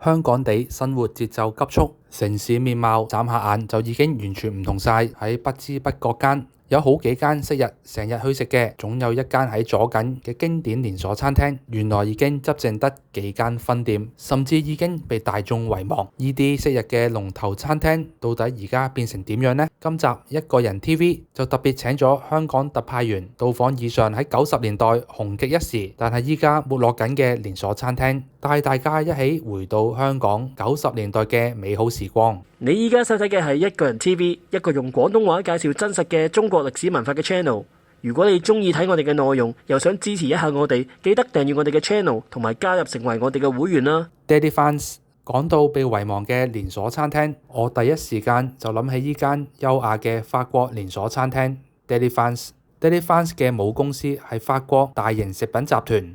香港地生活節奏急速，城市面貌眨下眼就已經完全唔同晒。喺不知不覺間，有好幾間昔日成日去食嘅，總有一間喺左近嘅經典連鎖餐廳，原來已經執剩得幾間分店，甚至已經被大眾遺忘。呢啲昔日嘅龍頭餐廳，到底而家變成點樣呢？今集一個人 TV 就特別請咗香港特派員到訪以上喺90年代紅極一時，但係依家沒落緊嘅連鎖餐廳，帶大家一起回到香港90年代嘅美好時光。你依家收睇嘅係一個人 TV， 一個用廣東話介紹真實嘅中國歷史文化嘅 channel。如果你中意睇我哋嘅內容，又想支持一下我哋，記得訂閱我哋嘅 channel， 同埋加入成為我哋嘅會員啦。Daddy Franz 講到被遺忘嘅連鎖餐廳，我第一時間就諗起呢間優雅嘅法國連鎖餐廳 Daddy Franz。Daddy Franz 嘅母公司係法國大型食品集團。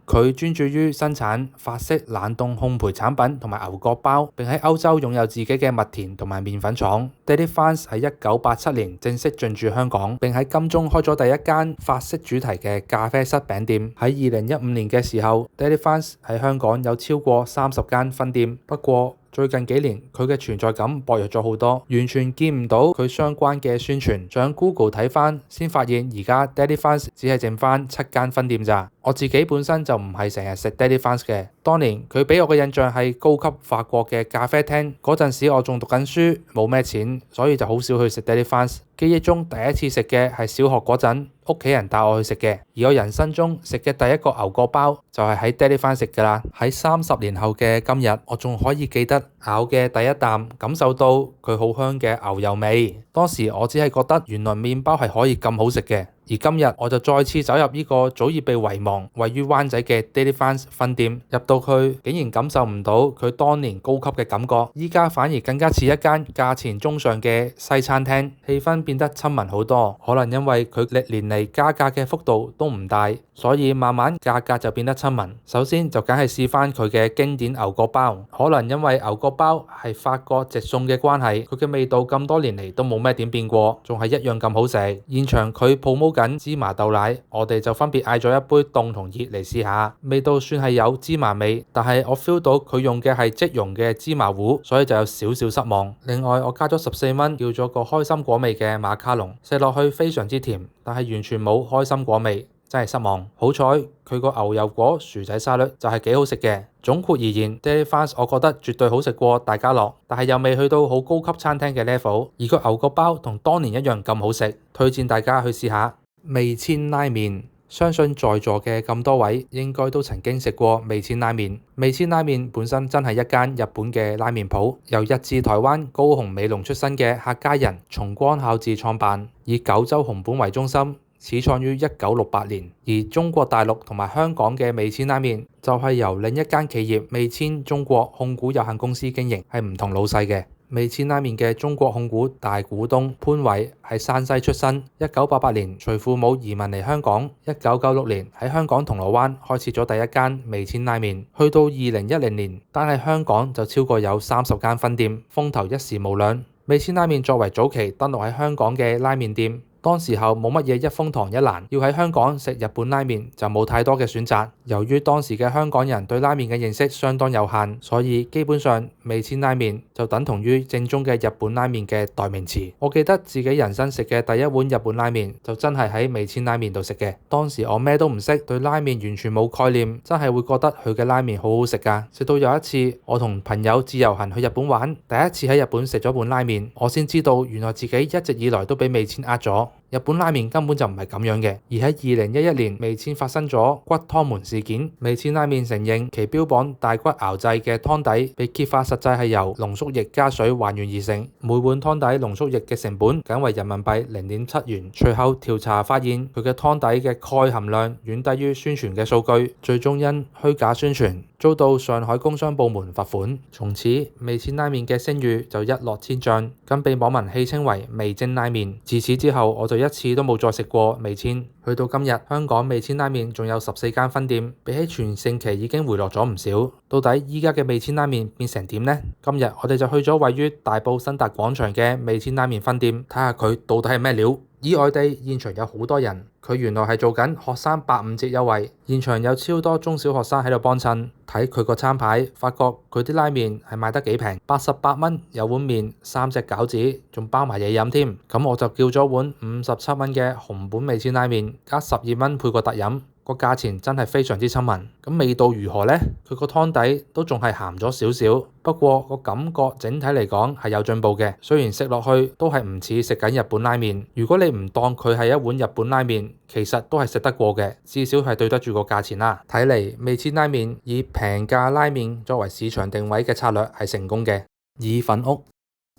佢專注於生產法式冷凍烘焙產品同埋牛角包，並喺歐洲擁有自己嘅麥田同埋麵粉廠。Daddy Franz 喺1987年正式進駐香港，並喺金鐘開咗第一間法式主題嘅咖啡室餅店。喺2015年嘅時候，Daddy Franz 喺香港有超過30間分店。不過最近幾年佢嘅存在感薄弱咗好多，完全見唔到佢相關嘅宣傳。上 Google 睇翻先發現，而家 Daddy Franz 只係剩翻7間分店咋。我自己本身就唔係成日食 Daddy Franz 嘅，當年佢俾我嘅印象係高級法國嘅咖啡廳。嗰陣時我仲讀緊書，冇咩錢，所以就好少去食 Daddy Franz。記憶中第一次食嘅係小學嗰陣，屋企人帶我去食嘅。而我人生中食嘅第一個牛角包就係喺 Daddy Franz 食㗎啦。喺30年後嘅今日，我仲可以記得咬嘅第一啖，感受到佢好香嘅牛油味。當時我只係覺得原來麵包係可以咁好食嘅。而今日我就再次走入呢個早已被遺忘、位於灣仔嘅 Daddy Franz 分店，入到去竟然感受唔到佢當年高級嘅感覺，依家反而更加似一間價錢中上嘅西餐廳，氣氛變得親民好多。可能因為佢歷年嚟加價嘅幅度都唔大，所以慢慢價格就變得親民。首先就梗係試翻佢嘅經典牛角包，可能因為牛角包係法國直送嘅關係，佢嘅味道咁多年嚟都冇咩點變過，仲係一樣咁好食。現場佢 promote緊芝麻豆奶，我哋就分別嗌咗一杯凍同熱嚟試下，味道算係有芝麻味，但係我 feel 到佢用嘅係即溶嘅芝麻糊，所以就有少少失望。另外我加咗14蚊，叫咗個開心果味嘅馬卡龍，食落去非常之甜，但係完全冇開心果味，真係失望。好彩佢個牛油果薯仔沙律就係幾好食嘅。總括而言， Daddy Franz 我覺得絕對好食過大家樂，但係又未去到好高級餐廳嘅 level。而個牛角包同當年一樣咁好食，推薦大家去試下。味千拉麵，相信在座嘅咁多位應該都曾經食過味千拉麵。味千拉麵本身真係一間日本嘅拉麵鋪，由日治台灣高雄美濃出身嘅客家人松光孝治創辦，以九州熊本為中心，始創於1968年。而中國大陸同埋香港嘅味千拉麵就係由另一間企業味千中國控股有限公司經營，係唔同老細嘅。味千拉麵嘅中國控股大股東潘偉係山西出身，1988年隨父母移民嚟香港，1996年喺香港銅鑼灣開設咗第一間味千拉麵，去到2010年，單係香港就超過有30間分店，風頭一時無兩。味千拉麵作為早期登陸喺香港嘅拉麵店，當時候冇乜嘢一風堂一蘭，要喺香港食日本拉麵就冇太多嘅選擇。由於當時嘅香港人對拉麵嘅認識相當有限，所以基本上味千拉麵就等同於正宗嘅日本拉麵嘅代名詞。我記得自己人生食嘅第一碗日本拉麵就真係喺味千拉麵度食嘅。當時我咩都唔識，對拉麵完全冇概念，真係會覺得佢嘅拉麵好好食㗎。直到有一次我同朋友自由行去日本玩，第一次喺日本食咗碗拉麵，我先知道原來自己一直以來都俾味千呃咗。日本拉麵根本就唔係咁樣嘅。而喺2011年，味千發生咗骨湯門事件，味千拉麵承認其標榜大骨熬製嘅湯底被揭發實際係由濃縮液加水還原而成，每碗湯底濃縮液嘅成本僅為人民幣0.7元。隨後調查發現佢嘅湯底嘅鈣含量遠低於宣傳嘅數據，最終因虛假宣傳遭到上海工商部門罰款。從此味千拉麵嘅聲譽就一落千丈，更被網民戲稱為味精拉麵。自此之後我就一次都冇再食過味千。去到今日，香港味千拉麵仲有14間分店，比起全盛期已經回落咗唔少。到底依家嘅味千拉麵變成點呢？今日我哋就去咗位於大埔新達廣場嘅味千拉麵分店，睇下佢到底係咩料。意外地，現場有好多人，佢原來係做緊學生85折優惠，現場有超多中小學生喺度幫襯。睇佢個餐牌，發覺佢啲拉麵係賣得幾平，88蚊有碗麵、3隻餃子，仲包埋嘢飲添。咁我就叫咗碗57蚊嘅紅本味千拉麵，加12蚊配個特飲。個價錢真係非常之親民，咁味道如何呢？佢個湯底都仲係鹹咗少少，不過個感覺整體嚟講係有進步嘅。雖然食落去都係唔似食緊日本拉麵，如果你唔當佢係一碗日本拉麵，其實都係食得過嘅，至少係對得住個價錢啦。睇嚟味千拉麵以平價拉麵作為市場定位嘅策略係成功嘅。意粉屋。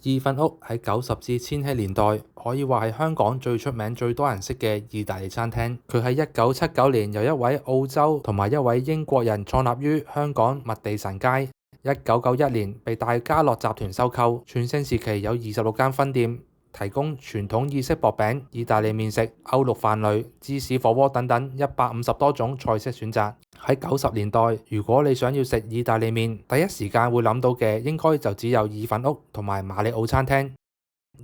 意粉屋喺90至千禧年代可以話係香港最出名、最多人識嘅意大利餐廳。佢喺1979年由一位澳洲同埋一位英國人創立於香港麥地臣街。1991年被大家樂集團收購，全盛時期有26間分店，提供傳統意式薄餅、意大利麵食、歐陸飯類、芝士火鍋等等150多種菜式選擇。喺90年代，如果你想要食意大利麵，第一時間會諗到嘅應該就只有意粉屋同埋馬里奧餐廳。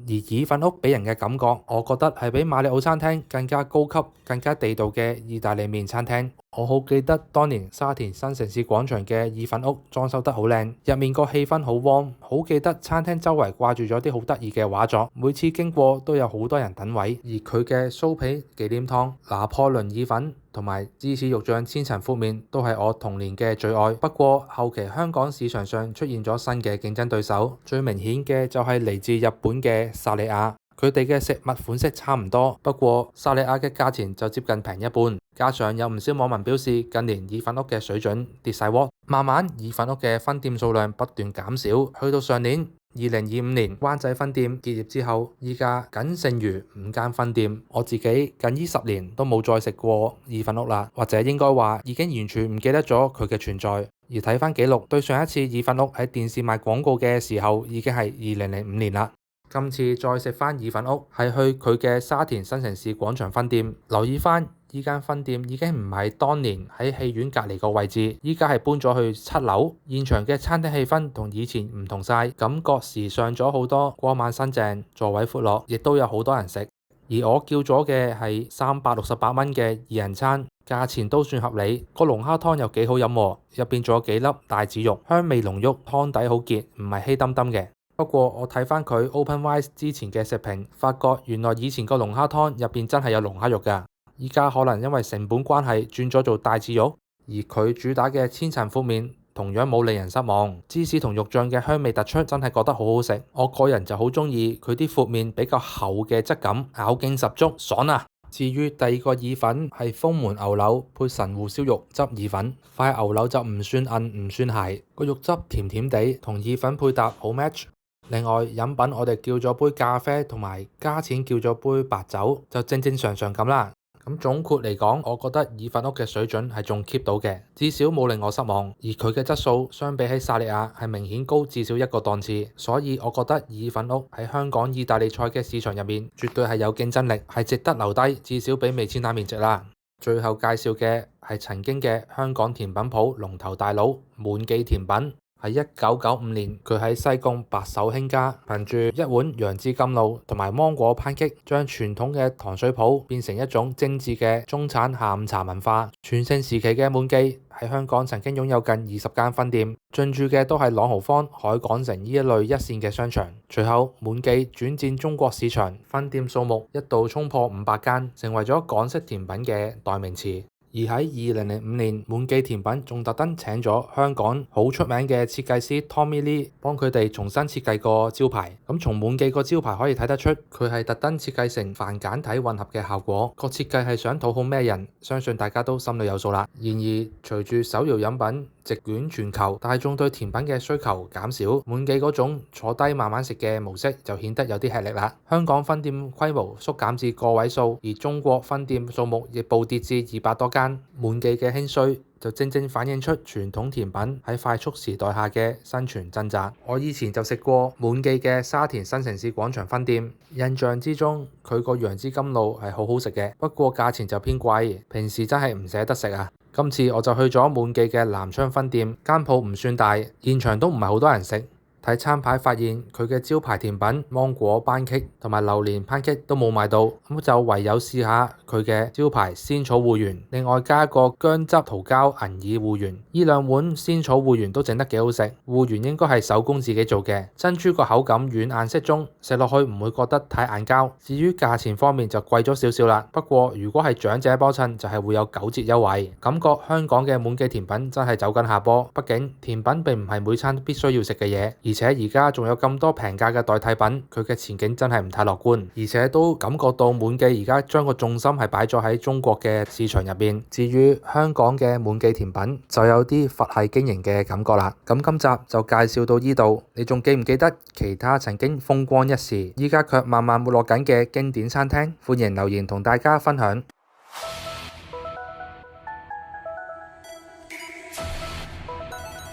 而意粉屋俾人嘅感覺，我覺得係比馬里奧餐廳更加高級、更加地道嘅意大利麵餐廳。我好記得當年沙田新城市廣場嘅意粉屋裝修得好靚，入面個氣氛好 warm。好記得餐廳周圍掛住咗啲好得意嘅畫作，每次經過都有好多人等位。而佢嘅酥皮忌廉湯、拿破崙意粉同埋芝士肉醬千層闊麵都係我童年嘅最愛。不過後期香港市場上出現咗新嘅競爭對手，最明顯嘅就係嚟自日本嘅薩莉亞。佢哋嘅食物款式差唔多，不過薩莉亞嘅價錢就接近平一半。加上有唔少網民表示，近年意粉屋嘅水準跌晒鍋，慢慢意粉屋嘅分店數量不斷減少，去到上年2025年灣仔分店結業之後，依家僅剩餘5間分店。我自己近呢10年都冇再食過意粉屋啦，或者應該話已經完全唔記得咗佢嘅存在。而睇翻記錄，對上一次意粉屋喺電視賣廣告嘅時候，已經係2005年啦。今次再食翻意粉屋，係去佢嘅沙田新城市廣場分店。留意翻依間分店已經唔係當年喺戲院隔離個位置，依家係搬咗去7樓。現場嘅餐廳氣氛同以前唔同晒，感覺時尚咗好多，光猛新淨，座位闊落，亦都有好多人食。而我叫咗嘅係368蚊嘅2人餐，價錢都算合理。個龍蝦湯又幾好飲喎，入邊仲有幾粒帶子肉，香味濃郁，湯底好結，唔係稀冧冧嘅。不過我睇翻佢 OpenRice 之前嘅食評，發覺原來以前個龍蝦湯入邊真係有龍蝦肉㗎，依家可能因為成本關係轉咗做帶子肉。而佢主打嘅千層闊麵同樣冇令人失望，芝士同肉醬嘅香味突出，真係覺得好好食。我個人就好中意佢啲闊麵比較厚嘅質感，咬勁十足，爽啊！至於第二個意粉係豐門牛柳配神戶燒肉汁意粉，塊牛柳就唔算韌唔算鞋，個肉汁甜甜地，同意粉配搭好 match。另外飲品我哋叫咗杯咖啡同埋加錢叫咗杯白酒，就正正常常咁啦。咁總括嚟講，我覺得意粉屋嘅水準係仲 keep 到嘅，至少冇令我失望。而佢嘅質素相比起薩莉亞係明顯高至少一個檔次，所以我覺得意粉屋喺香港意大利菜嘅市場入面絕對係有競爭力，係值得留低，至少比味千拉麵值啦。最後介紹嘅係曾經嘅香港甜品鋪龍頭大佬滿記甜品。喺1995年，佢喺西貢白手興家，憑住一碗楊枝甘露同埋芒果班戟，將傳統嘅糖水鋪變成一種精緻嘅中產下午茶文化。全盛時期嘅滿記喺香港曾經擁有近20間分店，進駐嘅都係朗豪坊、海港城呢一類一線嘅商場。隨後滿記轉戰中國市場，分店數目一度衝破500間，成為咗港式甜品嘅代名詞。而喺2005年，滿記甜品仲特登請咗香港好出名嘅設計師 Tommy Lee 幫佢哋重新設計個招牌。咁從滿記個招牌可以睇得出，佢係特登設計成繁簡體混合嘅效果。個設計係想討好咩人，相信大家都心裏有數啦。然而隨住手搖飲品席捲全球，大眾對甜品嘅需求減少，滿記嗰種坐低慢慢食嘅模式就顯得有啲吃力啦。香港分店規模縮減至個位數，而中國分店數目亦暴跌至200多間。滿記嘅興衰就正正反映出傳統甜品喺快速時代下嘅生存掙扎。我以前就食過滿記嘅沙田新城市廣場分店，印象之中佢個楊枝甘露係好好食嘅，不過價錢就偏貴，平時真係唔捨得食啊。今次我就去咗滿記嘅南昌分店，間鋪唔算大，現場都唔係好多人食。睇餐牌發現佢嘅招牌甜品芒果班戟同埋榴蓮班戟都冇賣到，咁就唯有試下佢嘅招牌仙草芋圓，另外加一個薑汁桃膠銀耳芋圓。呢兩碗仙草芋圓都整得幾好食，芋圓應該係手工自己做嘅，珍珠個口感軟硬適中，食落去唔會覺得太硬膠。至於價錢方面就貴咗少少啦，不過如果係長者幫襯就係會有9折優惠。感覺香港嘅滿記甜品真係走緊下坡，畢竟甜品並唔係每餐必須要食嘅嘢，而且而家仲有咁多平價嘅代替品，佢嘅前景真係唔太樂觀。而且都感覺到滿記而家將個重心係擺咗喺中國嘅市場入邊。至於香港嘅滿記甜品就有啲佛系經營嘅感覺啦。咁今集就介紹到呢度，你仲記唔記得其他曾經風光一時，依家卻慢慢沒落緊嘅經典餐廳？歡迎留言同大家分享。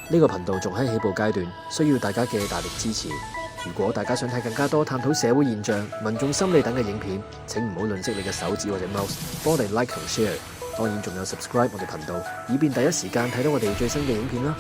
呢個頻道仲喺起步階段，需要大家嘅大力支持。如果大家想睇更加多探討社會現象、民眾心理等嘅影片，請唔好吝嗇你嘅手指或者 mouse，幫我哋 like 同 share。當然仲有 subscribe 我哋頻道，以便第一時間睇到我哋最新嘅影片啦。